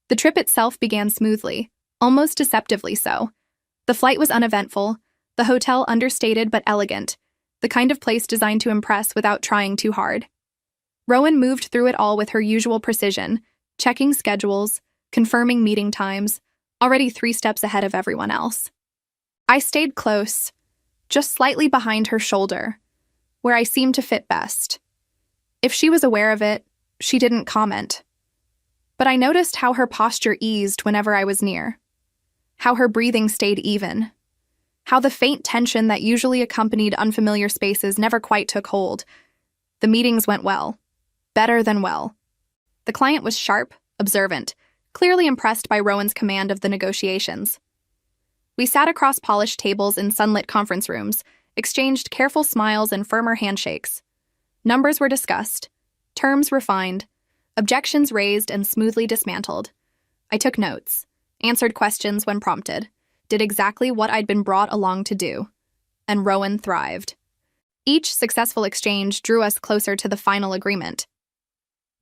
The trip itself began smoothly, almost deceptively so. The flight was uneventful, the hotel understated but elegant, the kind of place designed to impress without trying too hard. Rowan moved through it all with her usual precision, checking schedules, confirming meeting times, already 3 steps ahead of everyone else. I stayed close, just slightly behind her shoulder, where I seemed to fit best. If she was aware of it, she didn't comment. But I noticed how her posture eased whenever I was near, how her breathing stayed even, how the faint tension that usually accompanied unfamiliar spaces never quite took hold. The meetings went well, better than well. The client was sharp, observant, clearly impressed by Rowan's command of the negotiations. We sat across polished tables in sunlit conference rooms, exchanged careful smiles and firmer handshakes. Numbers were discussed, terms refined, objections raised and smoothly dismantled. I took notes, answered questions when prompted, did exactly what I'd been brought along to do, and Rowan thrived. Each successful exchange drew us closer to the final agreement.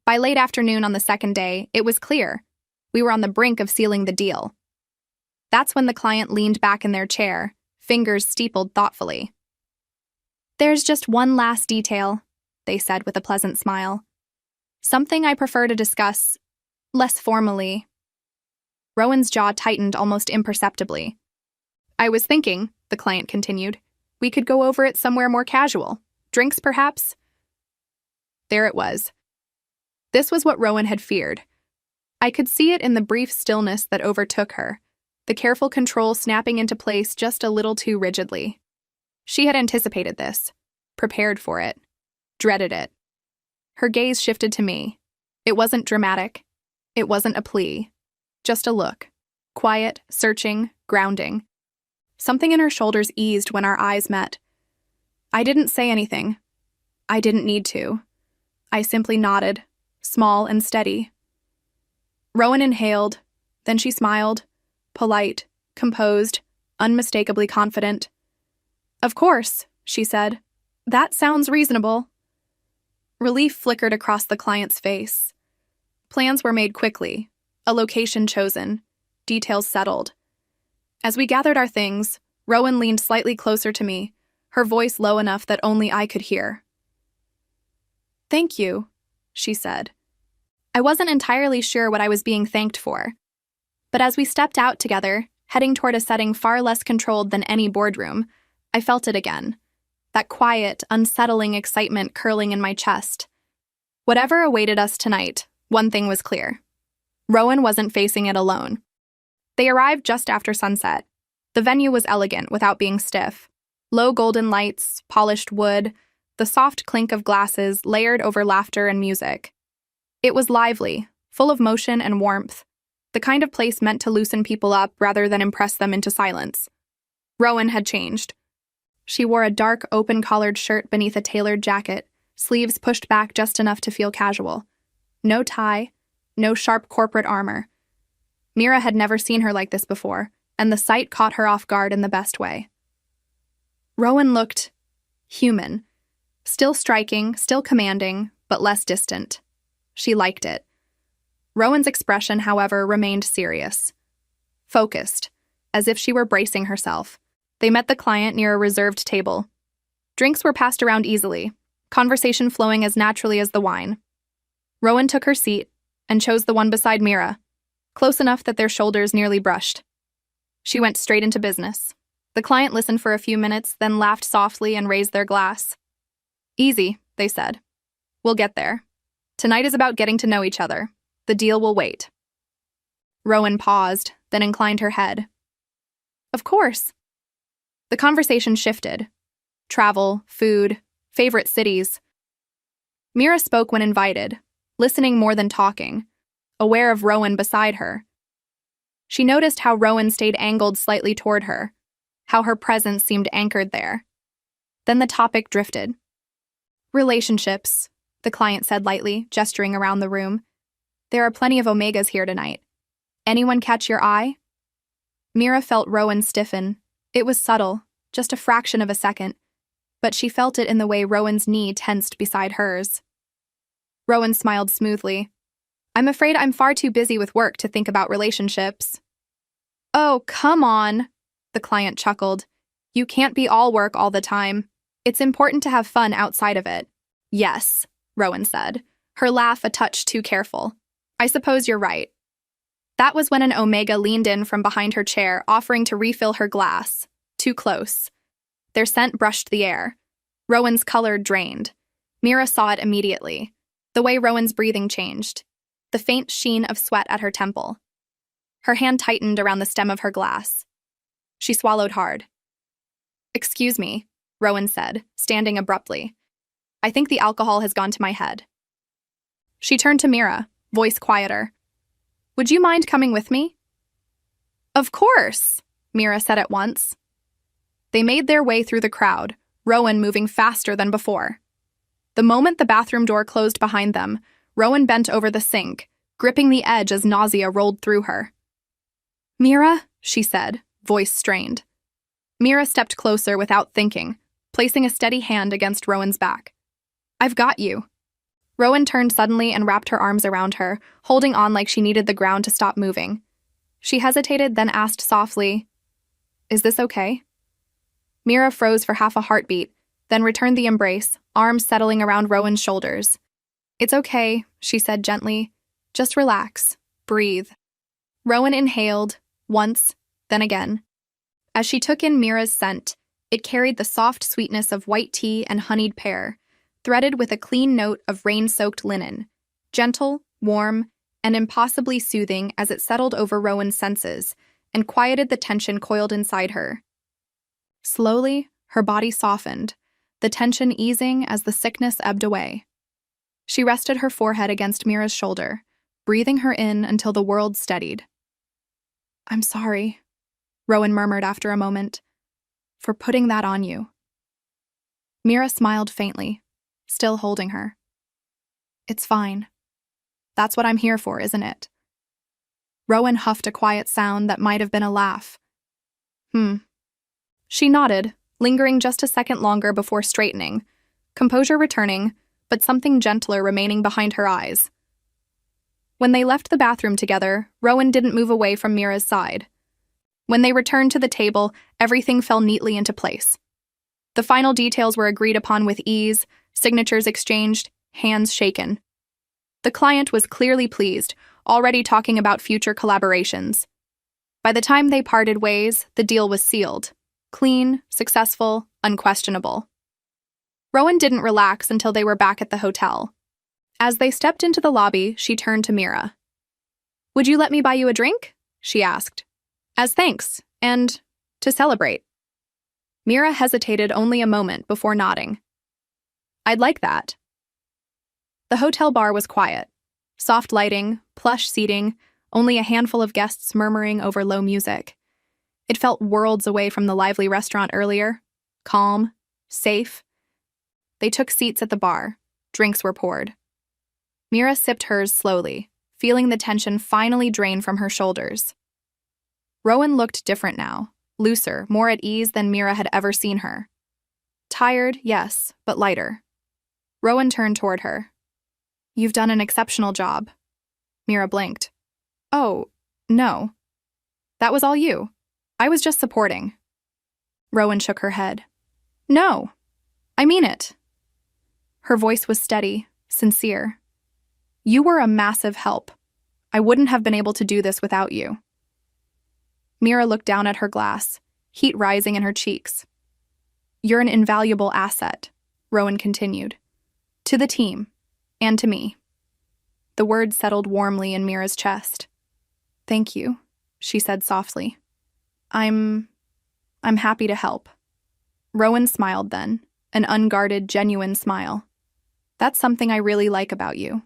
By late afternoon on the second day, it was clear. We were on the brink of sealing the deal. That's when the client leaned back in their chair, fingers steepled thoughtfully. "There's just one last detail," they said with a pleasant smile. "Something I prefer to discuss less formally." Rowan's jaw tightened almost imperceptibly. "I was thinking," the client continued, "we could go over it somewhere more casual. Drinks, perhaps?" There it was. This was what Rowan had feared. I could see it in the brief stillness that overtook her, the careful control snapping into place just a little too rigidly. She had anticipated this, prepared for it, dreaded it. Her gaze shifted to me. It wasn't dramatic. It wasn't a plea. Just a look. Quiet, searching, grounding. Something in her shoulders eased when our eyes met. I didn't say anything. I didn't need to. I simply nodded, small and steady. Rowan inhaled, then she smiled, polite, composed, unmistakably confident. "Of course," she said. "That sounds reasonable." Relief flickered across the client's face. Plans were made quickly, a location chosen, details settled. As we gathered our things, Rowan leaned slightly closer to me, her voice low enough that only I could hear. "Thank you," she said. I wasn't entirely sure what I was being thanked for. But as we stepped out together, heading toward a setting far less controlled than any boardroom, I felt it again. That quiet, unsettling excitement curling in my chest. Whatever awaited us tonight, one thing was clear. Rowan wasn't facing it alone. They arrived just after sunset. The venue was elegant without being stiff. Low golden lights, polished wood, the soft clink of glasses layered over laughter and music. It was lively, full of motion and warmth, the kind of place meant to loosen people up rather than impress them into silence. Rowan had changed. She wore a dark, open-collared shirt beneath a tailored jacket, sleeves pushed back just enough to feel casual. No tie, no sharp corporate armor. Mira had never seen her like this before, and the sight caught her off guard in the best way. Rowan looked human, still striking, still commanding, but less distant. She liked it. Rowan's expression, however, remained serious. Focused, as if she were bracing herself. They met the client near a reserved table. Drinks were passed around easily, conversation flowing as naturally as the wine. Rowan took her seat and chose the one beside Mira, close enough that their shoulders nearly brushed. She went straight into business. The client listened for a few minutes, then laughed softly and raised their glass. "Easy," they said. "We'll get there. Tonight is about getting to know each other. The deal will wait." Rowan paused, then inclined her head. "Of course." The conversation shifted. Travel, food, favorite cities. Mira spoke when invited, listening more than talking, aware of Rowan beside her. She noticed how Rowan stayed angled slightly toward her, how her presence seemed anchored there. Then the topic drifted. "Relationships," the client said lightly, gesturing around the room. "There are plenty of Omegas here tonight. Anyone catch your eye?" Mira felt Rowan stiffen. It was subtle, just a fraction of a second, but she felt it in the way Rowan's knee tensed beside hers. Rowan smiled smoothly. I'm afraid I'm far too busy with work to think about relationships. Oh, come on, the client chuckled. You can't be all work all the time. It's important to have fun outside of it. Yes, Rowan said, her laugh a touch too careful. I suppose you're right. That was when an Omega leaned in from behind her chair, offering to refill her glass. Too close. Their scent brushed the air. Rowan's color drained. Mira saw it immediately. The way Rowan's breathing changed. The faint sheen of sweat at her temple. Her hand tightened around the stem of her glass. She swallowed hard. Excuse me, Rowan said, standing abruptly. I think the alcohol has gone to my head. She turned to Mira, voice quieter. Would you mind coming with me? Of course, Mira said at once. They made their way through the crowd, Rowan moving faster than before. The moment the bathroom door closed behind them, Rowan bent over the sink, gripping the edge as nausea rolled through her. Mira, she said, voice strained. Mira stepped closer without thinking, placing a steady hand against Rowan's back. I've got you. Rowan turned suddenly and wrapped her arms around her, holding on like she needed the ground to stop moving. She hesitated, then asked softly, Is this okay? Mira froze for half a heartbeat, then returned the embrace, arms settling around Rowan's shoulders. It's okay, she said gently. Just relax. Breathe. Rowan inhaled, once, then again. As she took in Mira's scent, it carried the soft sweetness of white tea and honeyed pear, threaded with a clean note of rain-soaked linen, gentle, warm, and impossibly soothing as it settled over Rowan's senses and quieted the tension coiled inside her. Slowly, her body softened, the tension easing as the sickness ebbed away. She rested her forehead against Mira's shoulder, breathing her in until the world steadied. I'm sorry, Rowan murmured after a moment, for putting that on you. Mira smiled faintly, still holding her. It's fine. That's what I'm here for, isn't it? Rowan huffed a quiet sound that might have been a laugh. She nodded, lingering just a second longer before straightening, composure returning, but something gentler remaining behind her eyes. When they left the bathroom together, Rowan didn't move away from Mira's side. When they returned to the table, everything fell neatly into place. The final details were agreed upon with ease, signatures exchanged, hands shaken. The client was clearly pleased, already talking about future collaborations. By the time they parted ways, the deal was sealed. Clean, successful, unquestionable. Rowan didn't relax until they were back at the hotel. As they stepped into the lobby, she turned to Mira. Would you let me buy you a drink? She asked. As thanks, and to celebrate. Mira hesitated only a moment before nodding. I'd like that. The hotel bar was quiet. Soft lighting, plush seating, only a handful of guests murmuring over low music. It felt worlds away from the lively restaurant earlier. Calm, safe. They took seats at the bar. Drinks were poured. Mira sipped hers slowly, feeling the tension finally drain from her shoulders. Rowan looked different now, looser, more at ease than Mira had ever seen her. Tired, yes, but lighter. Rowan turned toward her. You've done an exceptional job. Mira blinked. Oh, no. That was all you. I was just supporting. Rowan shook her head. No, I mean it. Her voice was steady, sincere. You were a massive help. I wouldn't have been able to do this without you. Mira looked down at her glass, heat rising in her cheeks. You're an invaluable asset, Rowan continued. To the team, and to me. The words settled warmly in Mira's chest. Thank you, she said softly. I'm happy to help. Rowan smiled then, an unguarded, genuine smile. That's something I really like about you.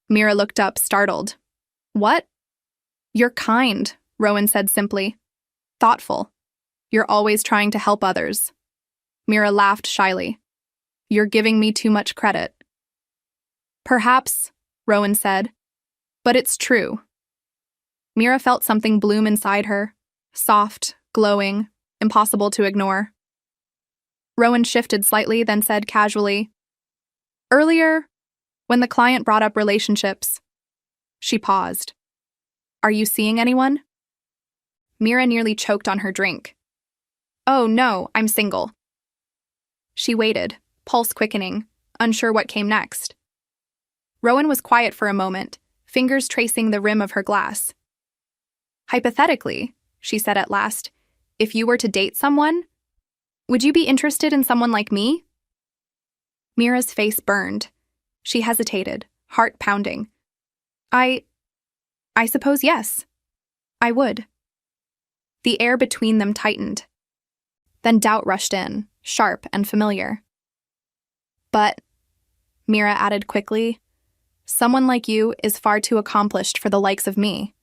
Mira looked up, startled. What? You're kind, Rowan said simply. Thoughtful. You're always trying to help others. Mira laughed shyly. You're giving me too much credit. Perhaps, Rowan said, but it's true. Mira felt something bloom inside her, soft, glowing, impossible to ignore. Rowan shifted slightly, then said casually, Earlier, when the client brought up relationships, She paused. Are you seeing anyone? Mira nearly choked on her drink. Oh no, I'm single. She waited, pulse quickening, unsure what came next. Rowan was quiet for a moment, fingers tracing the rim of her glass. Hypothetically, she said at last, if you were to date someone, would you be interested in someone like me? Mira's face burned. She hesitated, heart pounding. I suppose yes. I would. The air between them tightened. Then doubt rushed in, sharp and familiar. But, Mira added quickly, someone like you is far too accomplished for the likes of me.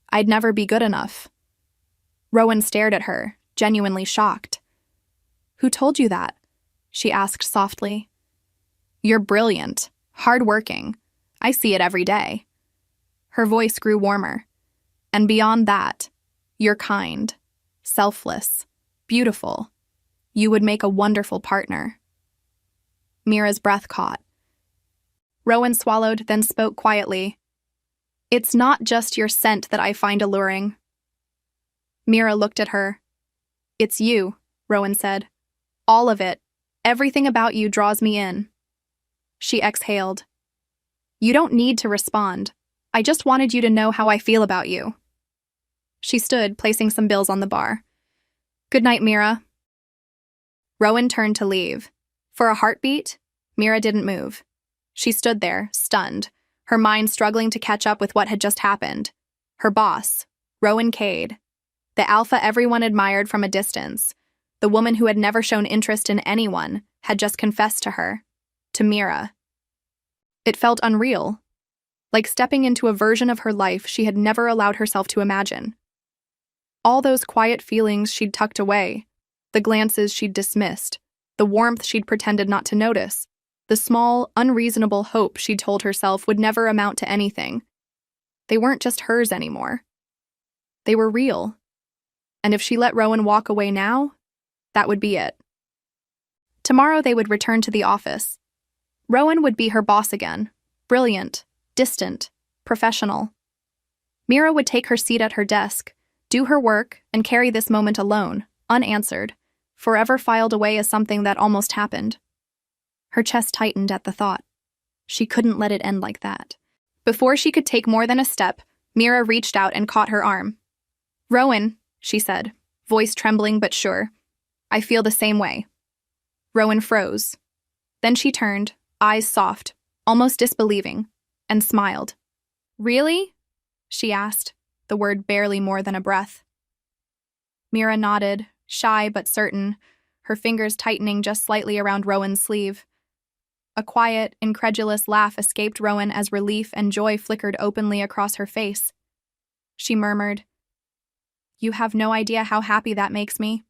I'd never be good enough. Rowan stared at her, genuinely shocked. Who told you that? She asked softly. You're brilliant, hardworking. I see it every day. Her voice grew warmer. And beyond that, you're kind, selfless, beautiful. You would make a wonderful partner. Mira's breath caught. Rowan swallowed, then spoke quietly. It's not just your scent that I find alluring. Mira looked at her. It's you, Rowan said. All of it. Everything about you draws me in. She exhaled. You don't need to respond. I just wanted you to know how I feel about you. She stood, placing some bills on the bar. Good night, Mira. Rowan turned to leave. For a heartbeat, Mira didn't move. She stood there, stunned, her mind struggling to catch up with what had just happened. Her boss, Rowan Cade, the alpha everyone admired from a distance, the woman who had never shown interest in anyone, had just confessed to her, to Mira. It felt unreal, like stepping into a version of her life she had never allowed herself to imagine. All those quiet feelings she'd tucked away, the glances she'd dismissed, the warmth she'd pretended not to notice, the small, unreasonable hope she'd told herself would never amount to anything. They weren't just hers anymore. They were real. And if she let Rowan walk away now, that would be it. Tomorrow they would return to the office. Rowan would be her boss again, brilliant, distant, professional. Mira would take her seat at her desk, do her work, and carry this moment alone, unanswered, forever filed away as something that almost happened. Her chest tightened at the thought. She couldn't let it end like that. Before she could take more than a step, Mira reached out and caught her arm. Rowan, she said, voice trembling but sure. I feel the same way. Rowan froze. Then she turned, eyes soft, almost disbelieving, and smiled. Really? She asked, the word barely more than a breath. Mira nodded, shy but certain, her fingers tightening just slightly around Rowan's sleeve. A quiet, incredulous laugh escaped Rowan as relief and joy flickered openly across her face. She murmured, You have no idea how happy that makes me.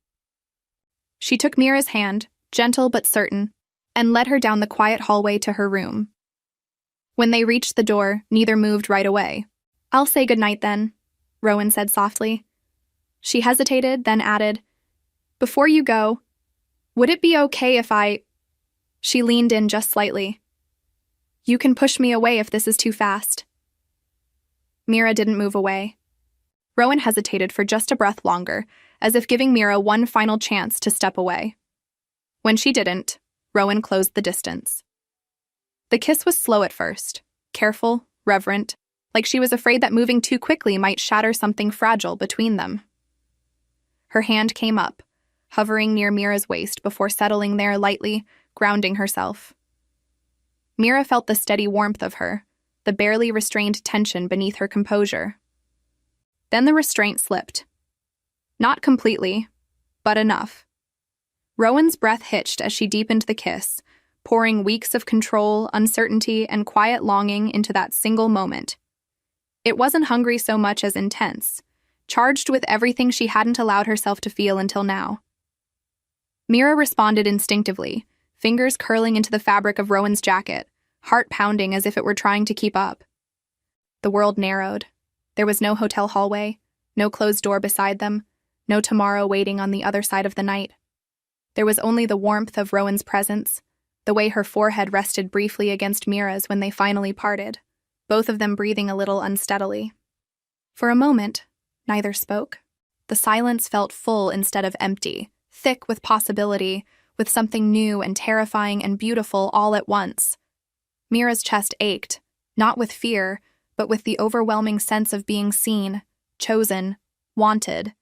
She took Mira's hand, gentle but certain, and led her down the quiet hallway to her room. When they reached the door, neither moved right away. I'll say goodnight then, Rowan said softly. She hesitated, then added, Before you go, would it be okay if I... She leaned in just slightly. You can push me away if this is too fast. Mira didn't move away. Rowan hesitated for just a breath longer, as if giving Mira one final chance to step away. When she didn't, Rowan closed the distance. The kiss was slow at first, careful, reverent, like she was afraid that moving too quickly might shatter something fragile between them. Her hand came up, hovering near Mira's waist before settling there lightly, grounding herself. Mira felt the steady warmth of her, the barely restrained tension beneath her composure. Then the restraint slipped. Not completely, but enough. Rowan's breath hitched as she deepened the kiss, pouring weeks of control, uncertainty, and quiet longing into that single moment. It wasn't hungry so much as intense, charged with everything she hadn't allowed herself to feel until now. Mira responded instinctively, fingers curling into the fabric of Rowan's jacket, heart pounding as if it were trying to keep up. The world narrowed. There was no hotel hallway, no closed door beside them, no tomorrow waiting on the other side of the night. There was only the warmth of Rowan's presence, the way her forehead rested briefly against Mira's when they finally parted, both of them breathing a little unsteadily. For a moment, neither spoke. The silence felt full instead of empty, thick with possibility, with something new and terrifying and beautiful all at once. Mira's chest ached, not with fear, but with the overwhelming sense of being seen, chosen, wanted.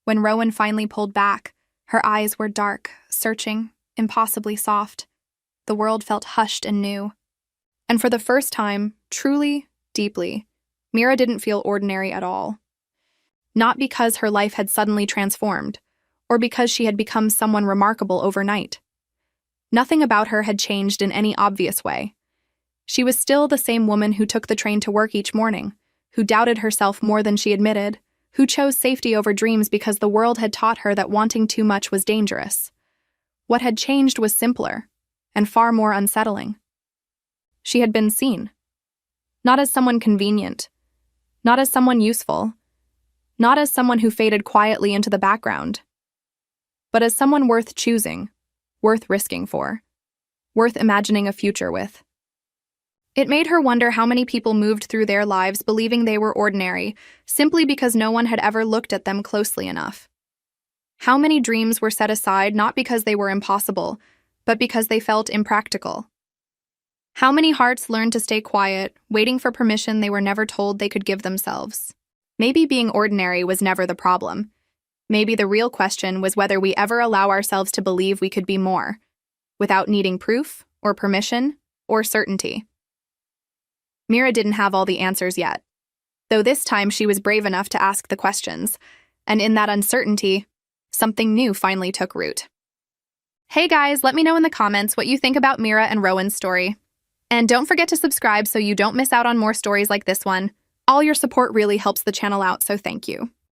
When Rowan finally pulled back, her eyes were dark, searching, impossibly soft. The world felt hushed and new. And for the first time, truly, deeply, Mira didn't feel ordinary at all. Not because her life had suddenly transformed, or because she had become someone remarkable overnight. Nothing about her had changed in any obvious way. She was still the same woman who took the train to work each morning, who doubted herself more than she admitted, who chose safety over dreams because the world had taught her that wanting too much was dangerous. What had changed was simpler, and far more unsettling. She had been seen. Not as someone convenient, not as someone useful, not as someone who faded quietly into the background, but as someone worth choosing, worth risking for, worth imagining a future with. It made her wonder how many people moved through their lives believing they were ordinary, simply because no one had ever looked at them closely enough. How many dreams were set aside not because they were impossible, but because they felt impractical. How many hearts learned to stay quiet, waiting for permission they were never told they could give themselves. Maybe being ordinary was never the problem. Maybe the real question was whether we ever allow ourselves to believe we could be more, without needing proof, or permission, or certainty. Mira didn't have all the answers yet, though this time she was brave enough to ask the questions, and in that uncertainty, something new finally took root. Hey guys, let me know in the comments what you think about Mira and Rowan's story. And don't forget to subscribe so you don't miss out on more stories like this one. All your support really helps the channel out, so thank you.